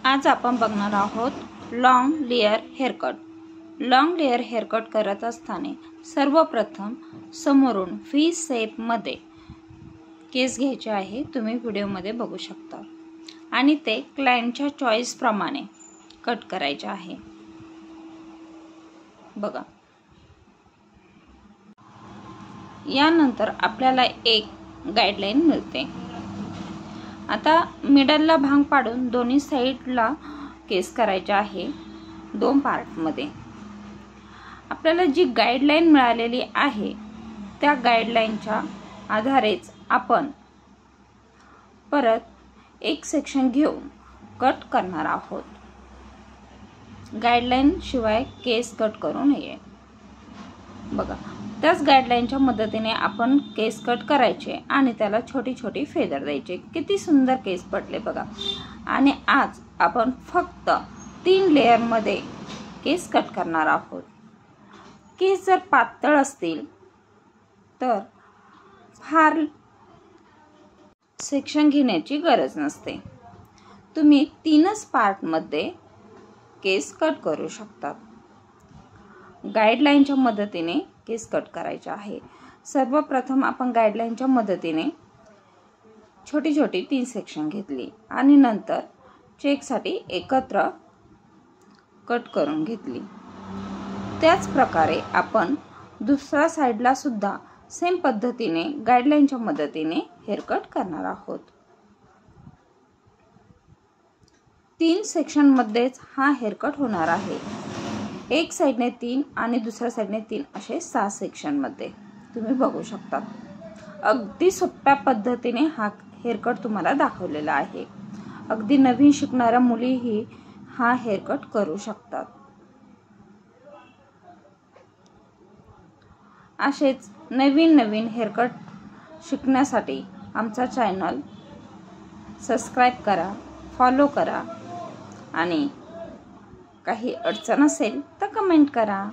आज आपण बघणार आहोत long layer haircut. Long layer haircut करत असताना सर्वप्रथम समोरून व्ही शेप मध्ये केस घ्यायचे आहे। तुम्ही व्हिडिओ मध्ये बघू शकता आणि ते क्लायंटच्या चॉईस प्रमाणे कट करायचे आहे। बघा, यानंतर आपल्याला एक गाइडलाइन मिळते। आता मिडलला भांग पाडून दोन्ही साइडला केस करायचे आहे। दोन पार्ट मध्ये आपल्याला जी गाइडलाइन मिळालेली आहे त्या गाइडलाइनच्या आधारेच आपण परत एक सेक्शन घेऊन कट करणार आहोत। गाइडलाइन शिवाय केस कट करू नये। बघा, त्याच गाइडलाइनच्या मदतीने आपण केस कट करायचे आणि त्याला छोटी छोटी फेदर द्यायचे। किती सुंदर केस पडले बघा। आणि आज आपण फक्त 3 लेयर मध्ये केस कट करणार आहोत। केस जर पातळ असतील तर फार सेक्शन घेण्याची गरज नसते। तुम्ही 3च पार्ट मध्ये केस कट करू शकता। गाइडलाइनच्या मदतीने केस कट करायचे आहे। सर्वप्रथम आपण गाइडलाइनच्या मदतीने छोटी छोटी 3 सेक्शन घेतली आणि नंतर चेक साठी एकत्र कट करून घेतली। त्याच प्रकारे आपण दुसऱ्या साइडला सुद्धा सेम पद्धतीने गाइडलाइनच्या मदतीने हेअर कट करणार आहोत। 3 सेक्शन मध्येच हा हेअर कट होणार आहे। एक साइडने 3 आणि दुसऱ्या साइडने 3 असे 6 सेक्शन मध्ये तुम्ही बघू शकता। अगदी सोप्या पद्धतीने हा हेअर कट तुम्हाला दाखवलेला आहे। अगदी नवीन शिकणाऱ्या मुलीही हा हेअर कट करू शकतात। असेच नवीन नवीन हेअर कट शिकण्यासाठी आमचा चॅनल सबस्क्राइब करा, फॉलो करा आणि काही अडचण असेल तर कमेंट करा।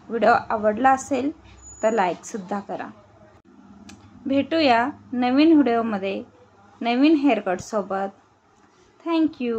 व्हिडिओ आवडला असेल तर लाईक सुद्धा करा। भेटूया नवीन व्हिडिओ मध्ये नवीन हेअर कट सोबत। Thank you.